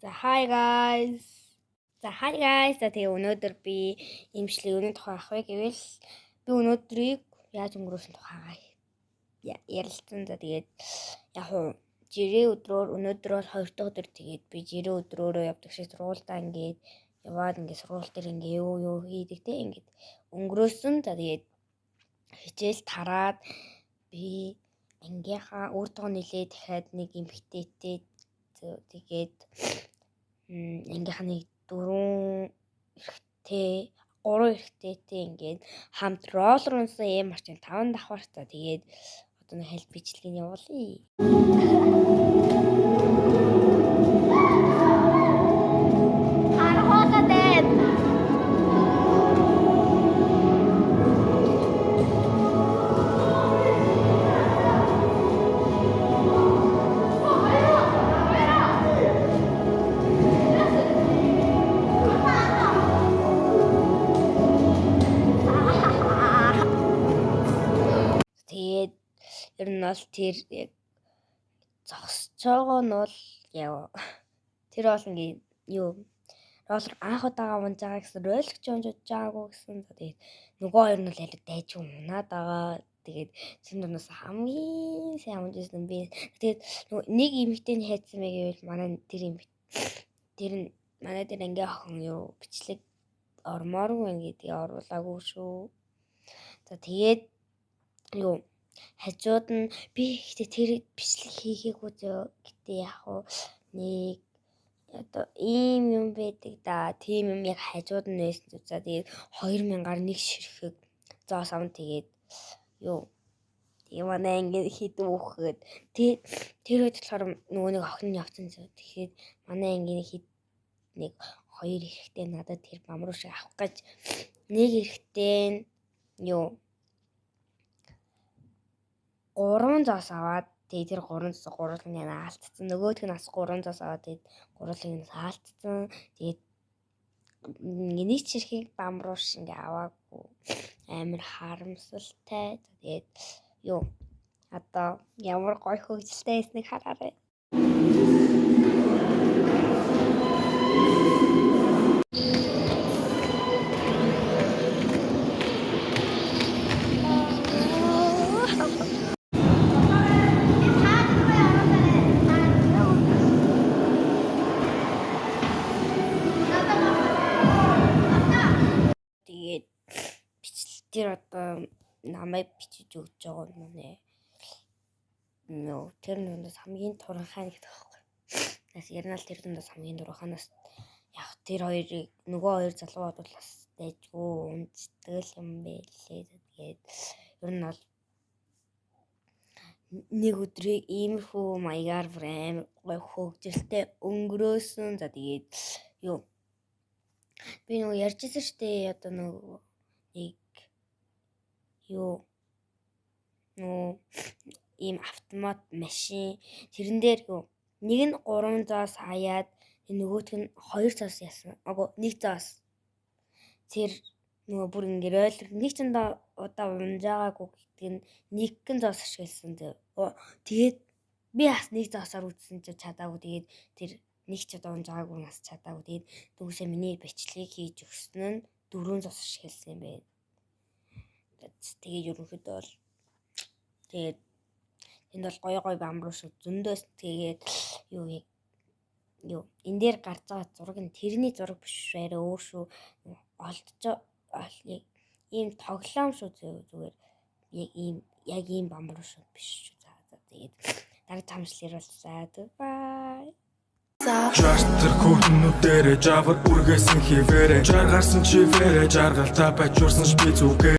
За hi guys. За тэгээ өнөөдөр би эмчлийн өнөө тухай авах вэ гэвэл би өнөөдрийг яаж өнгөрөөсөн тухайгаа ярилцсан. За тэгээд яг хуу жирийн өдрөөр өнөөдөр бол 2 дахь өдөр тэгээд би жирийн өдрөөрөө явдаг шиг сургуультаа ингээд яваад ингээд сургууль дээр ингээд юу хийдэг те ингээд өнгөрөөсөн. За тэгээд хичээл тараад би ангийнхаа өөртөө нилээ дахиад нэг эмхтэйтэй тэгээд ангийнхны 3 эрэгтэйтэй ингээд хамт роллер унсан юм арчин 5 давхартай тэгээд одоо нэг хэл бичлэгийг явуулъя. Тэгээд ер нь бол тэр яг зогсож байгаа нь бол тэр бол ингээд роллер анх удаага унж байгаа гэсэн роликч унж байгаагүй гэсэн. Тэгээд нөгөө хоёр нь бол ялуу дайж унаад байгаа. Тэгээд тэр дундаас хамгийн сайн унж ирсэн би. Тэгээд нөгөө нэг эмэгтэйний хайцсан мэй гэвэл манай тэр анги охин бичлэг ормооргүй ингээд оруулаагүй шүү. За тэгээд хажууд нь би ихтэй тэр бичлэг хийгээгүй зөө. Гэтэ яг уу нэг одоо ийм юм байдаг да. Тийм юм яг хажууд нь байсан. За тэгээд 2000-аар нэг ширхэг зоос ам тэгээд манай ингээд хийдэн өөхөд тэр үед болохоор нөгөө нэг охин нь явцсан зөө. Тэгэхээр манай ангийн нэг 2 эрэгтэй надад тэр бамруу шиг авах гэж нэг эрэгтэй нь 3 зоос аваад тэгээд тэр 3 зоос гурлын алдсан. Нөгөөх нь бас 3 зоос аваад тэгээд гурлын алдсан. Тэгээд нэг чирхийг бамруулш ингээ аваагүй амар харамсалтай. Тэгээд одоо ямар гоё хөвгөлтэй байсныг хараарай. Тэр одоо намайг бичиж өгч байгаа юм нэ. Тэр нүндээс хамгийн туранхай гэдэг байхгүй. Бас ярнаал тэр нүндээс хамгийн туранханаас яг тэр хоёрыг нөгөө хоёр залуууд бол бас дайжгүй унцдаг юм байлээ. Тэгээд ер нь бол нэг өдрийг иймэрхүү маягаар амар гоё хөвгөлтэй өнгөрөөсөн. За тэгээд би нөгөө ярьжсэн штэ одоо нөгөө ийм автомат машин тэрэн дээр нэг нь 3 зоос хаяад нөгөөх нь 2 зоос яасан. Нэг зоос. Тэр нөгөө бүр ингэ роллер нэг ч удаа унж байгаагүй гэдэг нь нэгэн зоос ашигласан. Тэгээд би бас нэг зоосоор үтсэн чи чадаагүй. Тэгээд тэр нэг ч удаа унж байгаагүй нас чадаагүй. Тэгээд дүүсээ миний бичлэгийг хийж өгсөн нь 4 зоос ашигласан юм байна. Тэгээд ерөнхийдөө бол тэгээд энд бол гоё бамруу шүү зөндөөс. Тэгээд энэ дээр гарч байгаа зураг нь тэрний зураг биш арай өөр шүү. Ийм тоглоом шүү зүгээр яг ийм бамруу шүү биш шүү. За тэгээд дараагийн хамслаар бол бай. Жартар хүүтнүүдээр жавар үргээсэн хивээрэ жаргарсан чивээрэ жаргалтай байжурсан ч би зүгээр